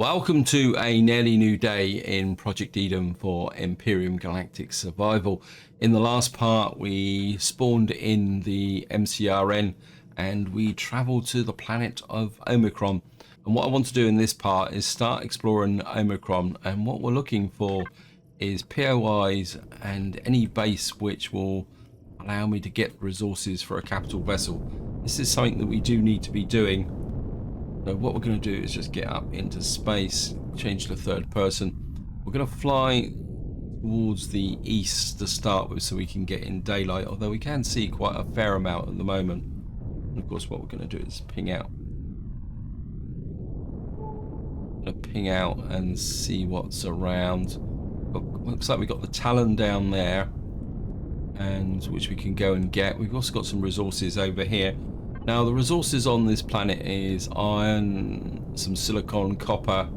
Welcome to a nearly new day in Project Eden for Empyrion Galactic Survival. In the last part, we spawned in the MCRN and we traveled to the planet of Omicron. And what I want to do in this part is start exploring Omicron, and what we're looking for is POIs and any base which will allow me to get resources for a capital vessel. This is something that we do need to be doing. So what we're going to do is just get up into space, change to third person. We're going to fly towards the east to start with so we can get in daylight, although we can see quite a fair amount at the moment. And of course what we're going to do is ping out. Ping out and see what's around. Looks like we've got the Talon down there, and which we can go and get. We've also got some resources over here. Now the resources on this planet is iron, some silicon, copper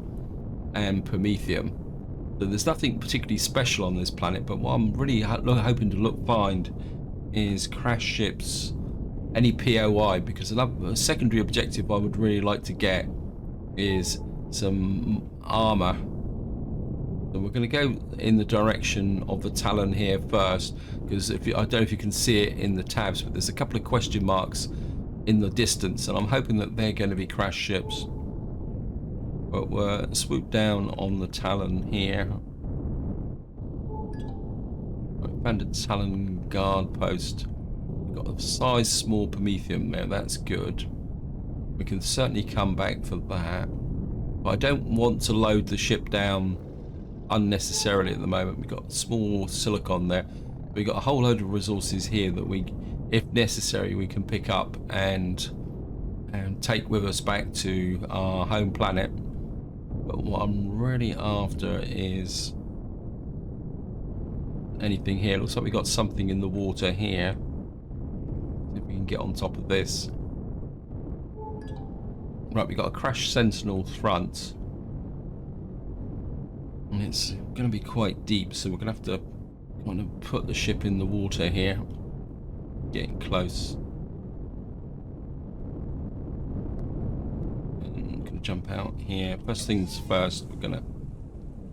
and promethium. So there's nothing particularly special on this planet, but what I'm really hoping to find is crash ships, any POI, because a secondary objective I would really like to get is some armor. So we're going to go in the direction of the Talon here first, because I don't know if you can see it in the tabs, but there's a couple of question marks in the distance, and I'm hoping that they're going to be crash ships. But we're swooped down on the Talon here. I found a Talon guard post. We've got a size small promethium there, that's good. We can certainly come back for that. But I don't want to load the ship down unnecessarily at the moment. We've got small silicon there. We've got a whole load of resources here that we, if necessary, we can pick up and take with us back to our home planet. But what I'm really after is anything here. Looks like we got something in the water here. See if we can get on top of this. Right, we got a crash sentinel front, and it's going to be quite deep, so we're going to have to kind of put the ship in the water here. Getting close. I'm going to jump out here. First things first, we're going to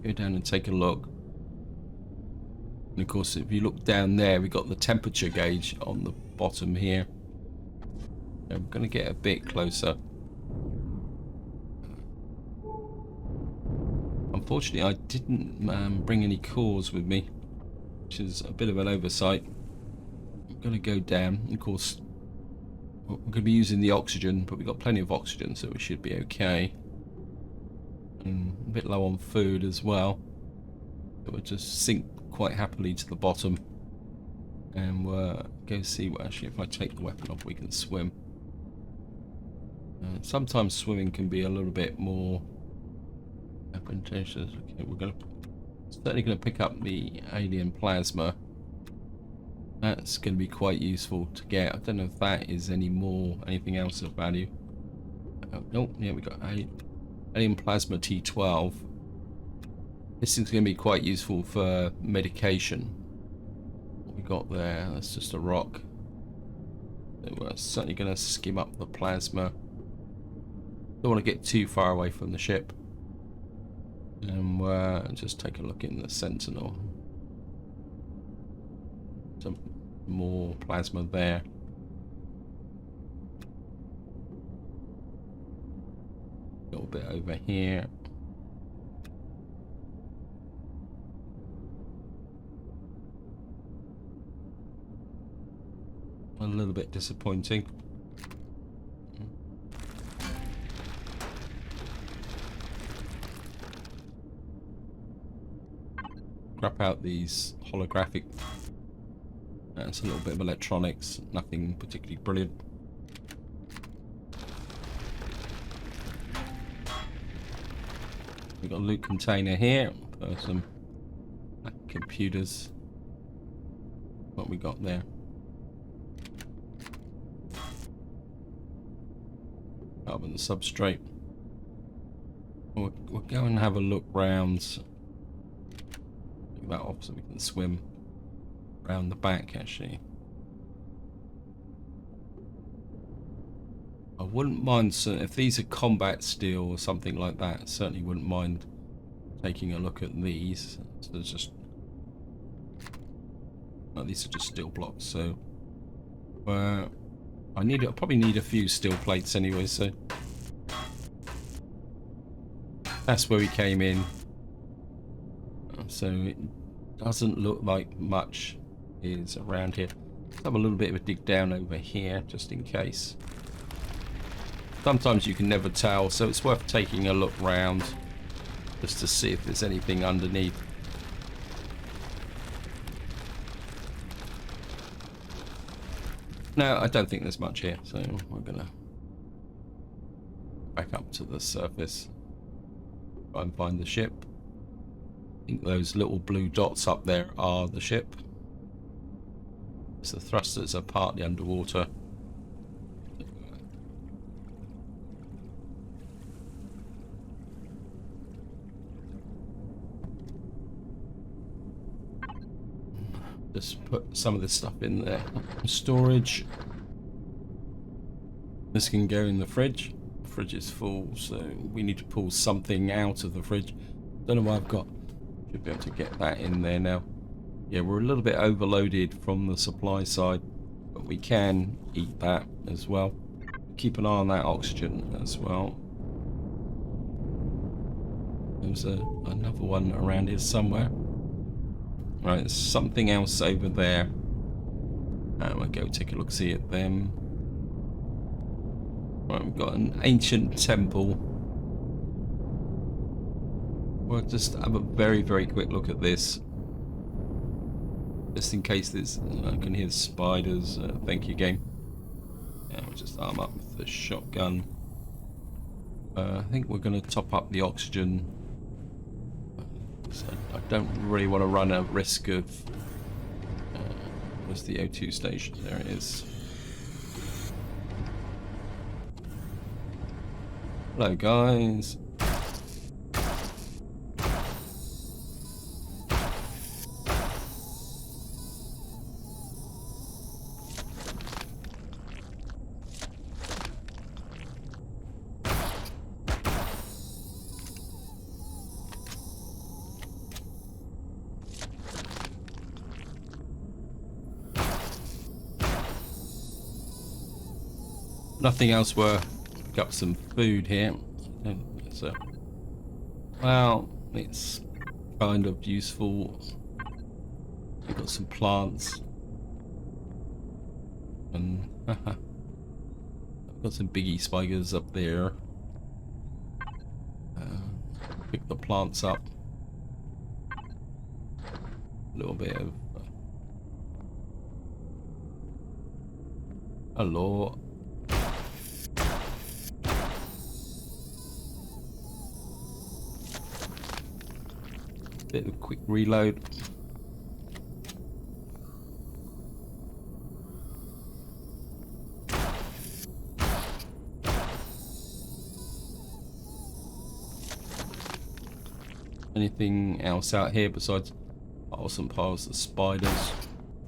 go down and take a look. And of course, if you look down there, we've got the temperature gauge on the bottom here. So I'm going to get a bit closer. Unfortunately, I didn't bring any cores with me, which is a bit of an oversight. I'm going to go down. Of course, we're going to be using the oxygen, but we've got plenty of oxygen, so we should be okay. And a bit low on food as well. So we'll just sink quite happily to the bottom, and we'll go see what, actually, if I take the weapon off, we can swim. Sometimes swimming can be a little bit more advantageous. Okay, we're certainly going to pick up the alien plasma. That's going to be quite useful to get. I don't know if that is anything else of value. Nope, yeah, we got alien plasma T12. This thing's going to be quite useful for medication. What we got there, that's just a rock. So we're certainly going to skim up the plasma. Don't want to get too far away from the ship. And just take a look in the sentinel. Some more plasma there. A little bit over here. A little bit disappointing. Scrap out these holographic. It's a little bit of electronics, nothing particularly brilliant. We've got a loot container here for some computers. What we got there? Carbon substrate. We'll go and have a look round. That off so we can swim around the back. Actually, I wouldn't mind, so if these are combat steel or something like that, certainly wouldn't mind taking a look at these. So there's just, no, these are just steel blocks. So I probably need a few steel plates anyway. So that's where we came in. So it doesn't look like much is around here. Let's have a little bit of a dig down over here just in case. Sometimes you can never tell, so it's worth taking a look round just to see if there's anything underneath. No, I don't think there's much here, so we're gonna back up to the surface, try and find the ship. I think those little blue dots up there are the ship. So the thrusters are partly underwater. Just put some of this stuff in there. Storage. This can go in the fridge. The fridge is full, so we need to pull something out of the fridge. Don't know what I've got. Should be able to get that in there now. Yeah, we're a little bit overloaded from the supply side, but we can eat that as well. Keep an eye on that oxygen as well. There's another one around here somewhere. Right, there's something else over there. We'll go take a look, see at them. Right, we've got an ancient temple. We'll just have a very, very quick look at this. Just in case there's, I can hear spiders. Thank you, game. Yeah, we'll just arm up with the shotgun. I think we're going to top up the oxygen. So I don't really want to run a risk of... where's the O2 station? There it is. Hello, guys. Nothing else worth. Pick up some food here. So, well, it's kind of useful. We've got some plants. And I've got some biggie spiders up there. Pick the plants up. A little bit of... hello. Bit of a quick reload. Anything else out here besides piles and piles of spiders?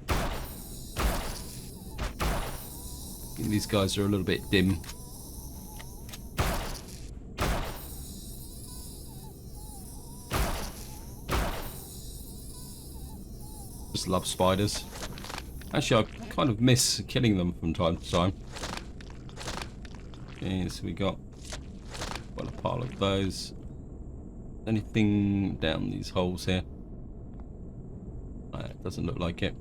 I think these guys are a little bit dim. Just love spiders. Actually, I kind of miss killing them from time to time. Okay, so we got a pile of those. Anything down these holes here? It doesn't look like it.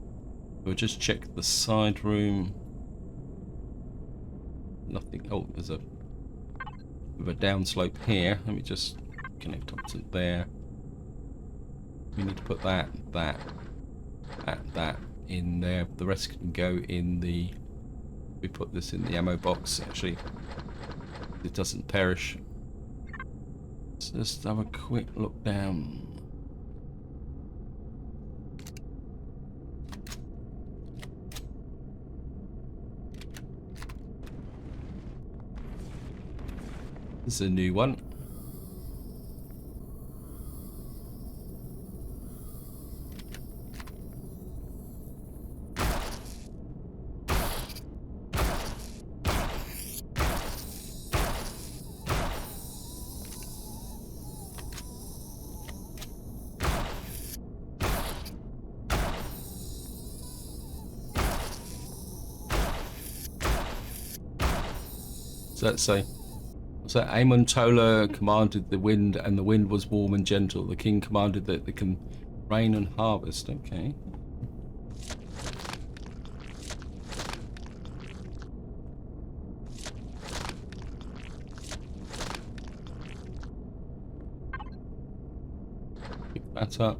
We'll just check the side room. Nothing. Oh, there's a downslope here. Let me just connect up to there. We need to put that in there. The rest can go in the... we put this in the ammo box. Actually, it doesn't perish. Let's just have a quick look down. This is a new one. What's that say? So Amon Tola commanded the wind, and the wind was warm and gentle. The king commanded that it can rain and harvest. Okay. Pick that up.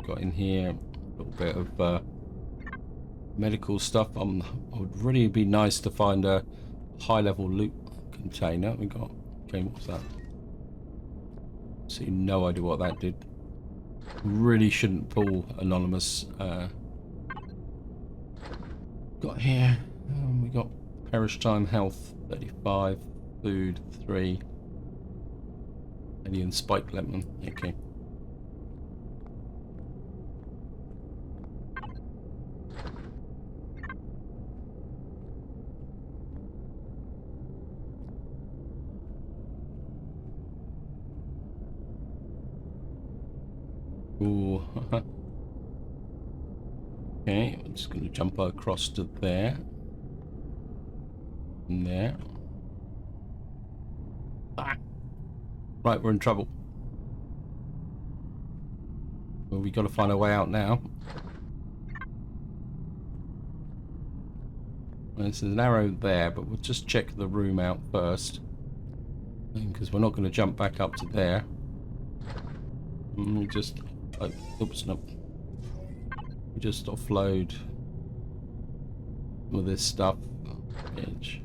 Got in here a little bit of medical stuff. I would really be nice to find a high-level loot container. We got. Okay, what's that? See, no idea what that did. Really shouldn't pull anonymous. Got here. We got perish time, health 35, food 3, alien spike lemon. Okay. Ooh. Okay, I'm just going to jump across to there. And there. Ah. Right, we're in trouble. Well, we got to find a way out now. There's an arrow there, but we'll just check the room out first. Because we're not going to jump back up to there. Just... Oh, oops, no. We just offload some of this stuff. Edge.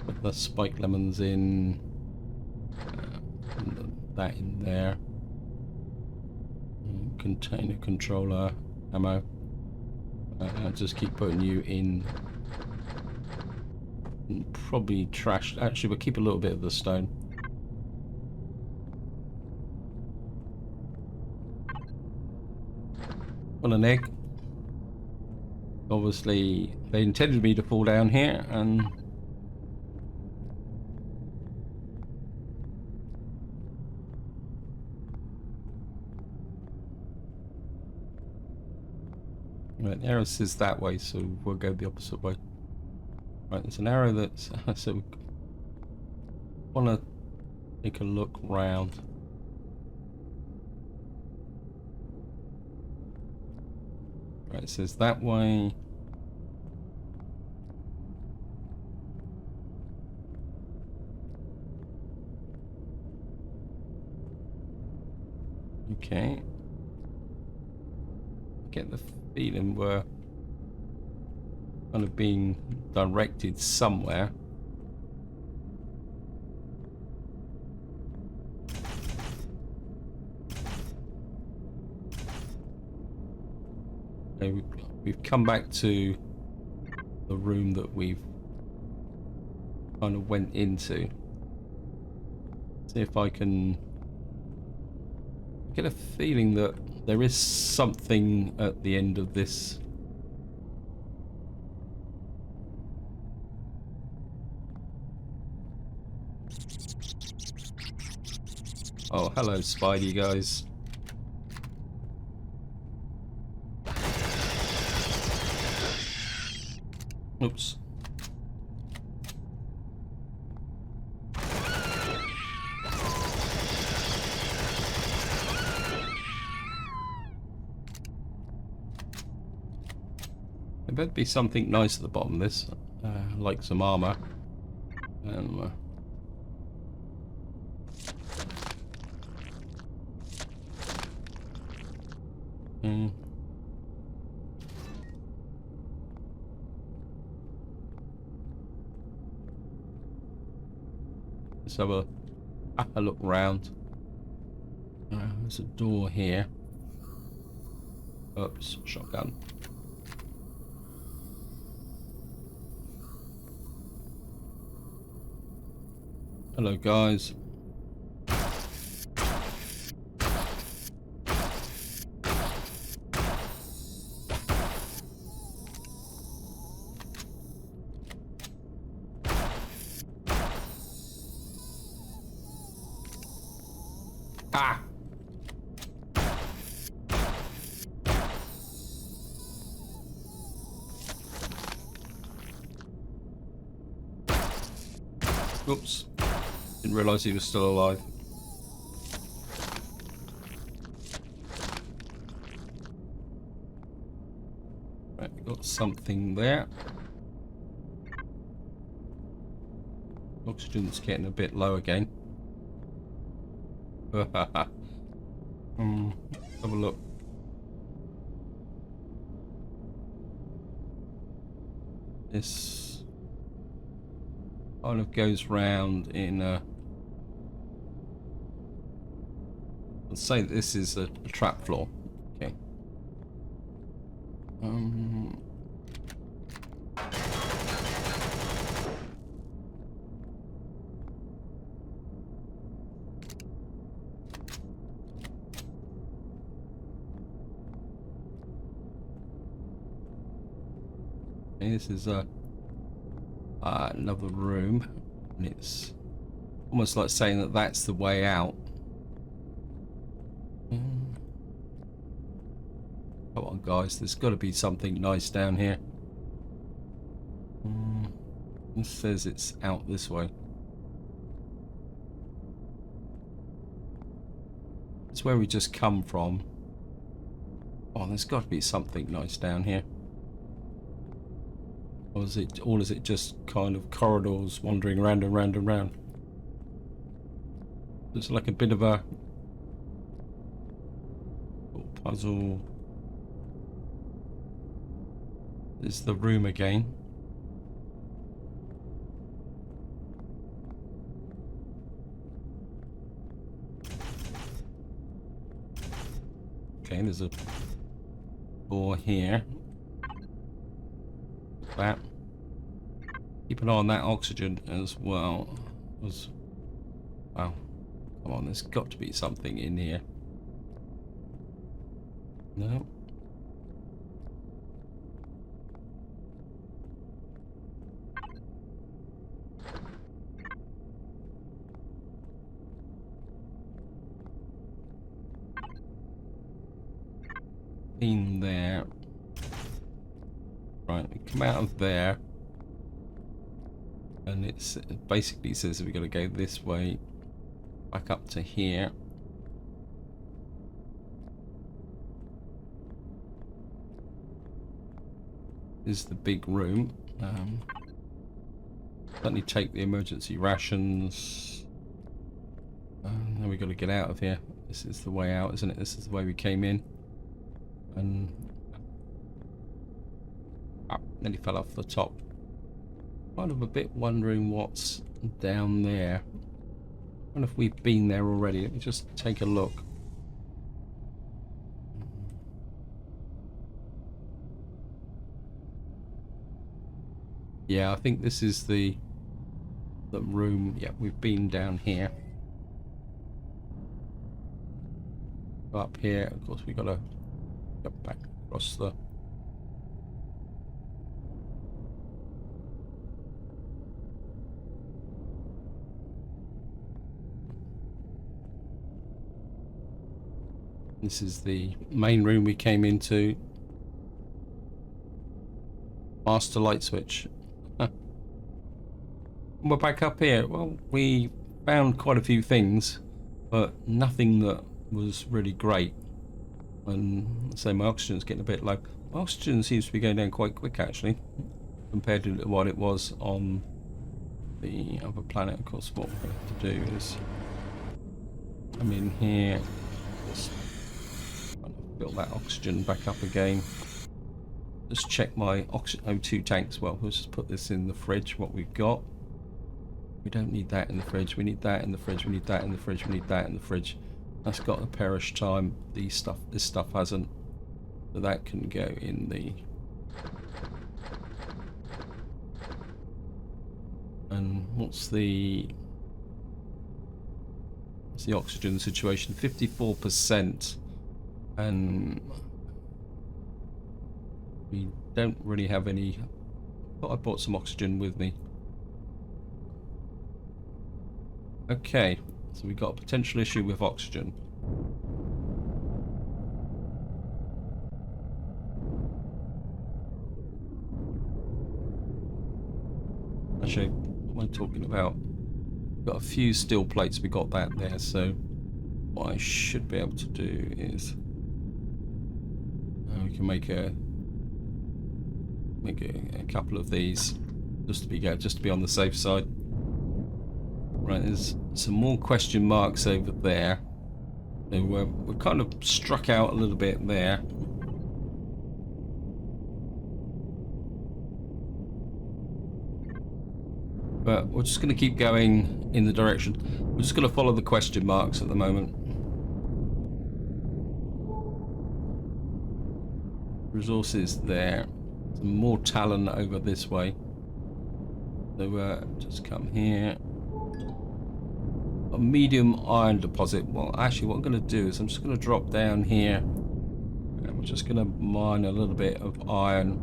Put the spike lemons in. That in there. Container controller ammo. I'll just keep putting you in. Probably trash. Actually, we'll keep a little bit of the stone. On an egg. Obviously, they intended me to fall down here, and right, the arrow says that way, so we'll go the opposite way. Right, there's an arrow that's so we want to take a look round. Right, it says that way. Okay. Get the feeling we're kind of being directed somewhere. Okay, we've come back to the room that we've kind of went into. See if I can get a feeling that there is something at the end of this. Oh, hello, Spidey guys. Oops. There better be something nice at the bottom of this, like some armor. Let's have a look round. There's a door here. Oops, shotgun. Hello, guys. Ah! Oops. Didn't realise he was still alive. Right, we've got something there. Oxygen's getting a bit low again. Have a look. This kind of goes round in a... Let's say that this is a trap floor. Okay. This is another room, and it's almost like saying that that's the way out. Come on, guys, there's got to be something nice down here. It says it's out this way. It's where we just come from. Oh, there's got to be something nice down here. Or is it just kind of corridors wandering around and round and round? It's like a bit of a puzzle. There's the room again. Okay, there's a door here. That. Keep an eye on that oxygen as well. Wow. Come on, there's got to be something in here. No. In there. Right, we come out of there, and it basically says that we've got to go this way, back up to here. This is the big room. Certainly take the emergency rations. Now we've got to get out of here. This is the way out, isn't it? This is the way we came in. And nearly fell off the top. Kind of a bit wondering what's down there. I wonder if we've been there already. Let me just take a look. Yeah, I think this is the room. Yeah, we've been down here. Up here, of course, we've got to go back across the... This is the main room we came into. Master light switch. We're back up here. Well, we found quite a few things, but nothing that was really great. And so my oxygen's getting a bit low. My oxygen seems to be going down quite quick, actually, compared to what it was on the other planet. Of course, what we're going to have to do is come in here, just build that oxygen back up again. Just check my O2 tanks. Well, we'll just put this in the fridge, what we've got. We don't need that in the fridge. We need that in the fridge. We need that in the fridge. We need that in the fridge. That's got a perish time. This stuff hasn't. So that can go in the... And what's the oxygen situation? 54%. And we don't really have any... I thought I brought some oxygen with me. Okay, so we've got a potential issue with oxygen. Actually, what am I talking about? Got a few steel plates, we got that there, so what I should be able to do is we can make a couple of these just to be on the safe side. Right, there's some more question marks over there. So we're kind of struck out a little bit there. But we're just going to keep going in the direction. We're just going to follow the question marks at the moment. Resources there. Some more talent over this way. So just come here. A medium iron deposit. Well, actually what I'm going to do is I'm just going to drop down here. And we're just going to mine a little bit of iron.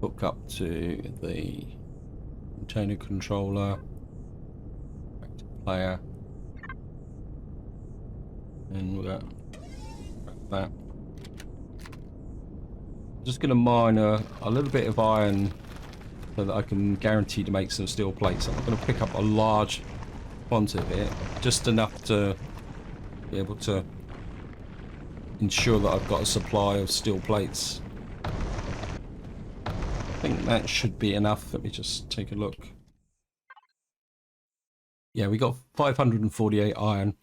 Hook up to the container controller. Back to player. And we'll grab that. Just going to mine a little bit of iron so that I can guarantee to make some steel plates. I'm going to pick up a large quantity of it, just enough to be able to ensure that I've got a supply of steel plates. I think that should be enough. Let me just take a look. Yeah, we got 548 iron.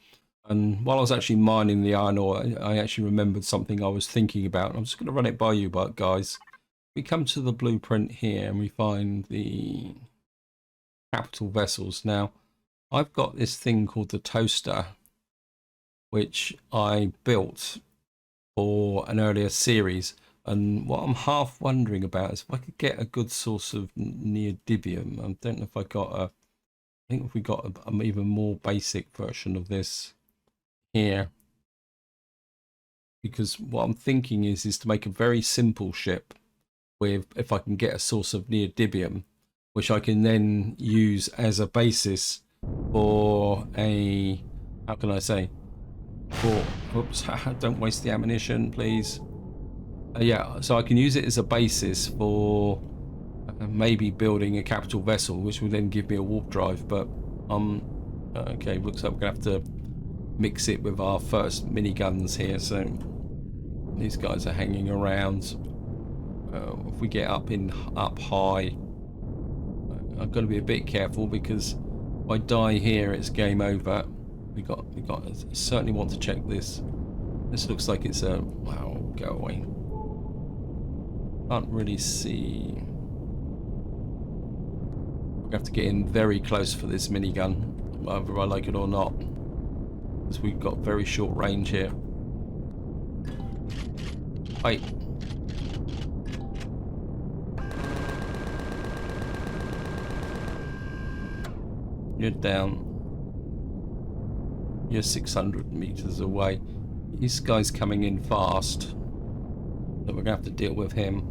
And while I was actually mining the iron ore, I actually remembered something I was thinking about. I'm just going to run it by you, guys. We come to the blueprint here and we find the capital vessels. Now, I've got this thing called the toaster, which I built for an earlier series. And what I'm half wondering about is if I could get a good source of neodymium. I don't know if I got a... I think if we got an even more basic version of this here, because what I'm thinking is to make a very simple ship with, if I can get a source of neodymium, which I can then use as a basis for a, how can I say, for, oops, don't waste the ammunition, please. Yeah, so I can use it as a basis for maybe building a capital vessel, which will then give me a warp drive. But okay, looks like we're gonna have to mix it with our first miniguns here. So these guys are hanging around. If we get up high, I've got to be a bit careful, because if I die here, it's game over. We got. Certainly want to check this. This looks like it's a. Wow, go away. Can't really see. We have to get in very close for this minigun, whether I like it or not, because we've got very short range here. Wait. You're down. You're 600 meters away. This guy's coming in fast, so we're gonna have to deal with him.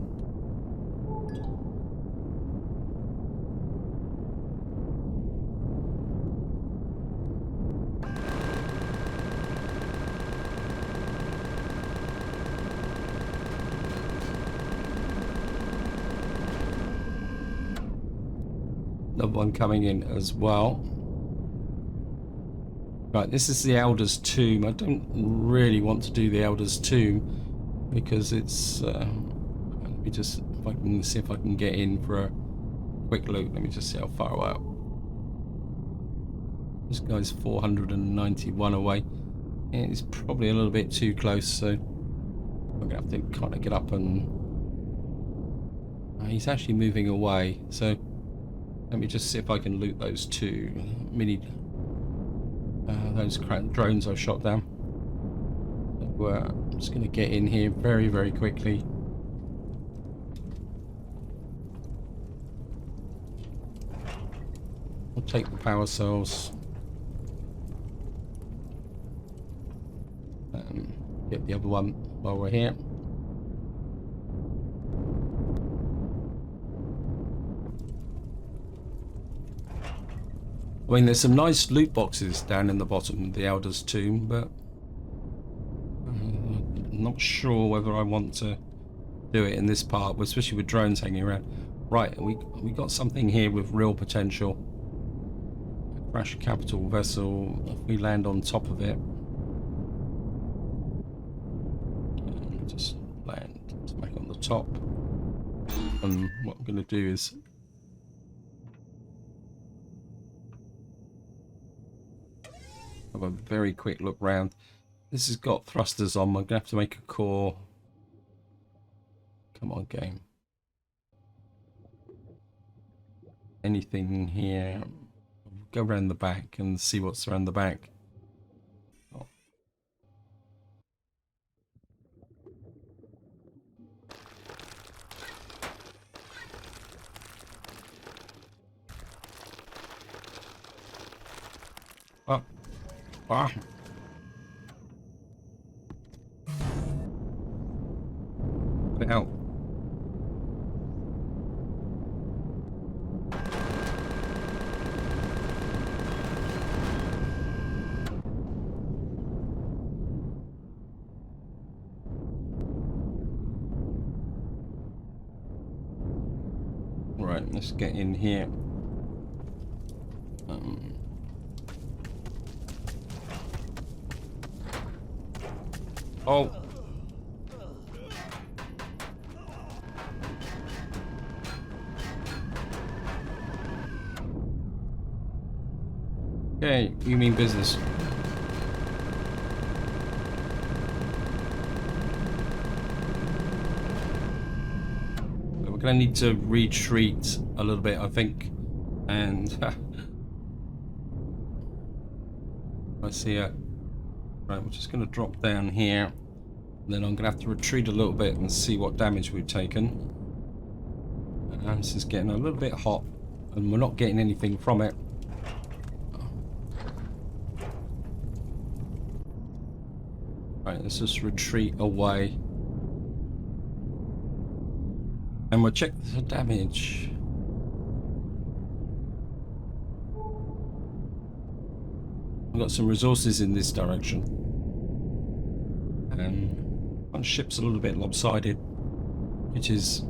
Another one coming in as well. Right, this is the Elder's Tomb. I don't really want to do the Elder's Tomb because it's... let me just... If I can see if I can get in for a quick look. Let me just see how far out. This guy's 491 away. And it's probably a little bit too close, so I'm going to have to kind of get up and... he's actually moving away, so... Let me just see if I can loot those two those drones I shot down. So, I'm just going to get in here very, very quickly. I'll take the power cells. Get the other one while we're here. I mean, there's some nice loot boxes down in the bottom of the Elder's Tomb, but I'm not sure whether I want to do it in this part, especially with drones hanging around. Right, we got something here with real potential. Crash capital vessel. If we land on top of it, just land back on the top. And what I'm going to do is have a very quick look round. This has got thrusters on. I'm going to have to make a core. Come on, game. Anything here? Go around the back and see what's around the back. Oh. Oh. Ah. Put it out. Right, let's get in here. Oh. Okay, you mean business. We're going to need to retreat a little bit, I think. And I see it. Right, we're just going to drop down here. And then I'm going to have to retreat a little bit and see what damage we've taken. And this is getting a little bit hot. And we're not getting anything from it. Right, let's just retreat away. And we'll check the damage. We've got some resources in this direction. And one ship's a little bit lopsided, which is...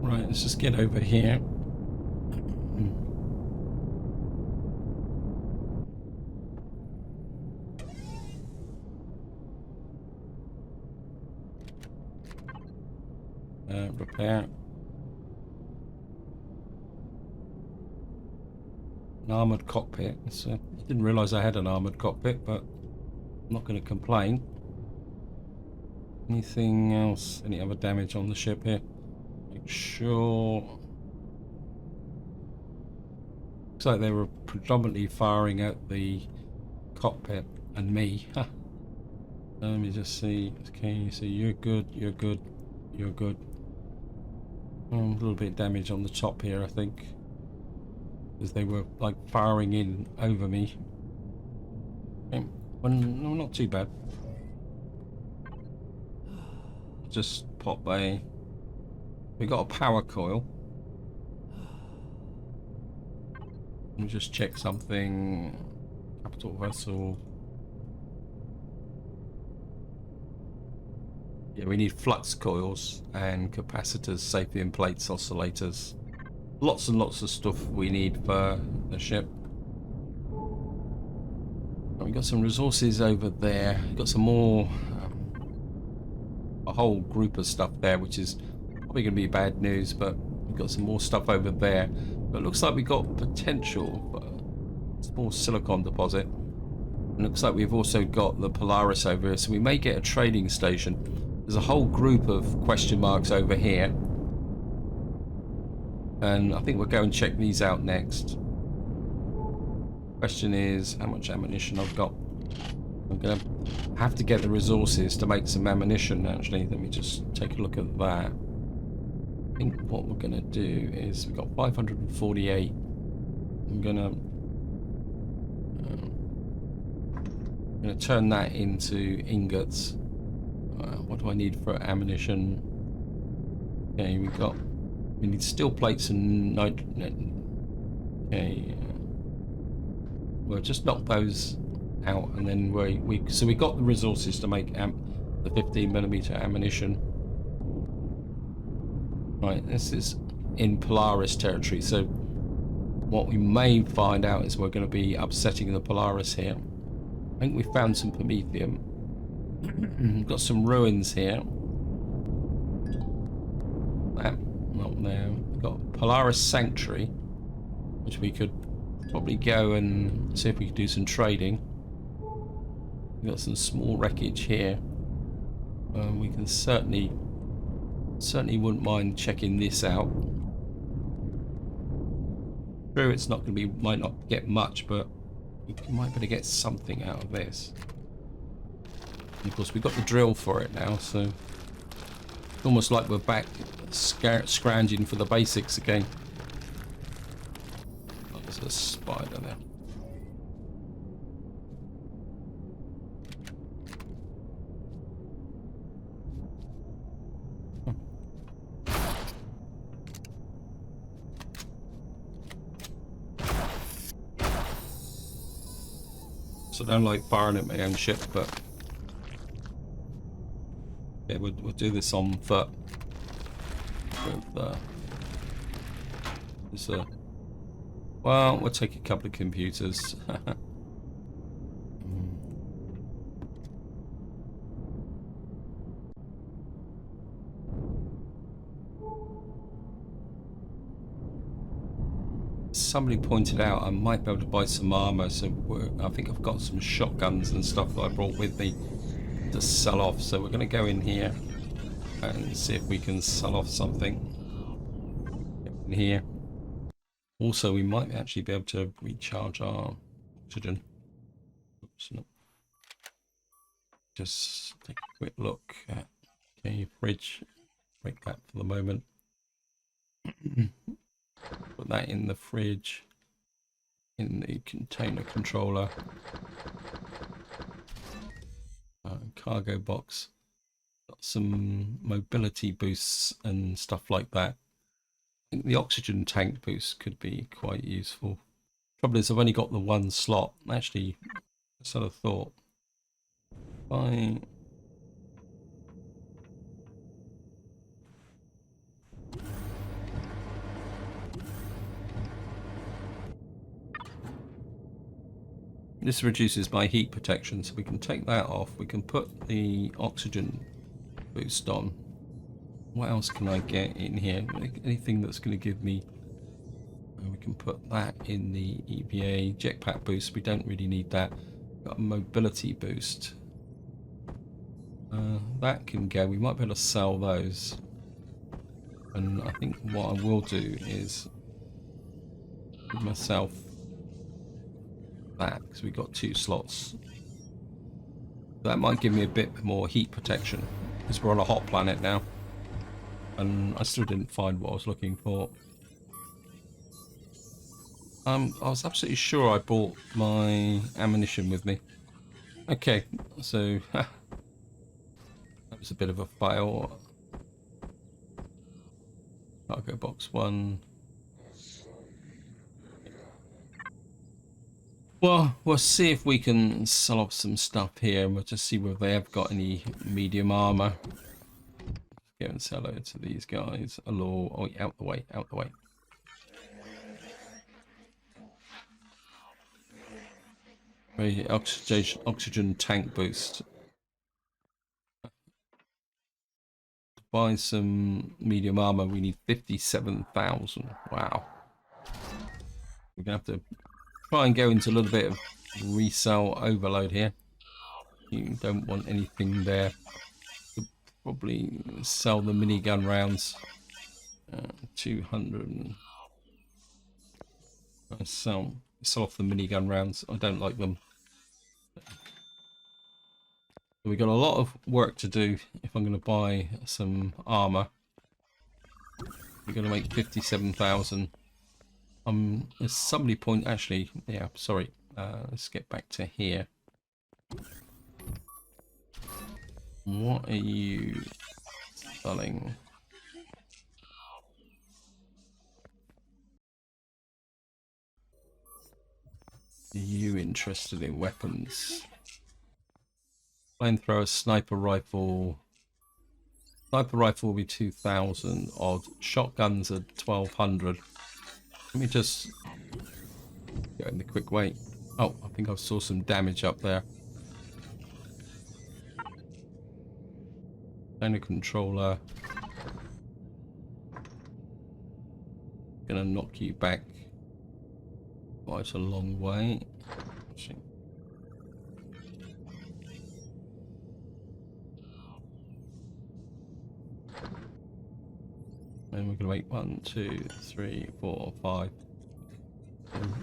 Right, let's just get over here. Repair. An armoured cockpit. I didn't realise I had an armoured cockpit, but I'm not going to complain. Anything else? Any other damage on the ship here? Make sure. Looks like they were predominantly firing at the cockpit and me. Let me just see. Okay, so you're good, you're good, you're good. A little bit of damage on the top here, I think, because they were like firing in over me. Okay. Well, no, not too bad. Just pop a... We got a power coil. Let me just check something. Capital vessel. Yeah, we need flux coils and capacitors, sapien plates, oscillators. Lots and lots of stuff we need for the ship. We've got some resources over there. We've got some more... a whole group of stuff there, which is probably going to be bad news, but we've got some more stuff over there. But it looks like we've got potential for a small silicon deposit. And it looks like we've also got the Polaris over here, so we may get a trading station. There's a whole group of question marks over here. And I think we'll go and check these out next. Question is how much ammunition I've got. I'm going to have to get the resources to make some ammunition, actually. Let me just take a look at that. I think what we're going to do is we've got 548. I'm going to turn that into ingots. What do I need for ammunition? Okay, we need steel plates and nitrogen. Okay, we'll just knock those out, and then so we got the resources to make the 15mm ammunition. Right, this is in Polaris territory, so what we may find out is we're going to be upsetting the Polaris here. I think we found some Promethium. We've got some ruins here. That, not there. We've got Polaris Sanctuary, which we could probably go and see if we could do some trading. We've got some small wreckage here. We can certainly wouldn't mind checking this out. True, it's not going to be, might not get much, but we might be able to get something out of this. And of course, we've got the drill for it now, so it's almost like we're back scrounging for the basics again. Oh, there's a spider there. So I don't like firing at my own ship, but yeah, we'll do this on foot. With well, we'll take a couple of computers. Somebody pointed out I might be able to buy some armor, so I think I've got some shotguns and stuff that I brought with me to sell off. So we're going to go in here and see if we can sell off something in here. Also, we might actually be able to recharge our oxygen. Oops, no. Just take a quick look at the fridge. Break that for the moment. Put that in the fridge, in the container controller, cargo box. Got some mobility boosts and stuff like that. I think the oxygen tank boost could be quite useful. Trouble is, I've only got the one slot. Actually, I sort of thought, this reduces my heat protection, so we can take that off. We can put the oxygen boost on. What else can I get in here? Anything that's going to give me... we can put that in the EVA jetpack boost. We don't really need that. Got a mobility boost. That can go. We might be able to sell those. And I think what I will do is give myself that, because we've got 2 slots. That might give me a bit more heat protection, because we're on a hot planet now. And I still didn't find what I was looking for. I was absolutely sure I brought my ammunition with me. Okay, so that was a bit of a fail. Cargo box 1. Well, we'll see if we can sell off some stuff here, and we'll just see whether they have got any medium armor. Go and sell it to these guys. Hello. Oh, out the way, out the way. Oxygen tank boost. To buy some medium armor, we need 57,000. Wow. We're gonna have to try and go into a little bit of resell overload here. You don't want anything there. Could probably sell the minigun rounds. 200. Sell off the minigun rounds. I don't like them. We've got a lot of work to do if I'm going to buy some armor. We're going to make 57,000. There's somebody point actually. Yeah, sorry. Let's get back to here. What are you selling? Are you interested in weapons? Flamethrower, sniper rifle, Sniper rifle will be 2,000 odd. Shotguns are 1,200. Let me just go in the quick way. Oh, I think I saw some damage up there. Donor controller. Gonna knock you back quite a long way. Actually. And we're gonna make 1, 2, 3, 4, 5.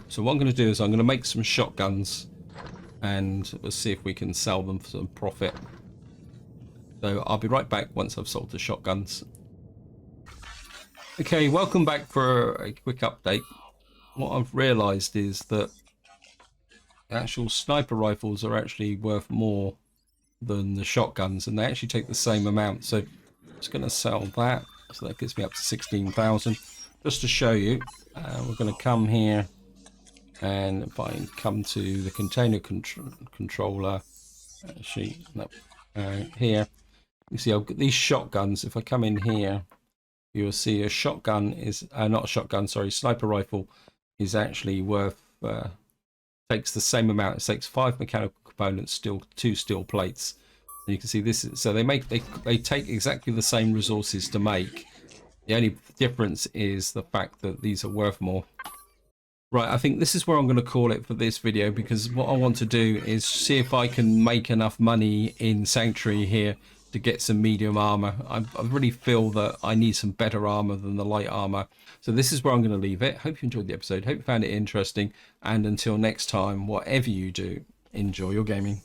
So what I'm gonna do is I'm gonna make some shotguns, and we'll see if we can sell them for some profit. So I'll be right back once I've sold the shotguns. Okay, welcome back for a quick update. What I've realized is that actual sniper rifles are actually worth more than the shotguns, and they actually take the same amount. So I'm just going to sell that. So that gets me up to 16,000. Just to show you, we're going to come here, and if I come to the container controller, actually, no, here, you see I've got these shotguns. If I come in here, you'll see a shotgun is not a shotgun, sorry, sniper rifle is actually worth takes the same amount. It takes 5 mechanical components, 2 steel plates. And you can see this is, so they take exactly the same resources to make. The only difference is the fact that these are worth more. Right, I think this is where I'm going to call it for this video, because what I want to do is see if I can make enough money in Sanctuary here to get some medium armor. I really feel that I need some better armor than the light armor. So this is where I'm going to leave it. Hope you enjoyed the episode. Hope you found it interesting. And until next time, whatever you do, enjoy your gaming.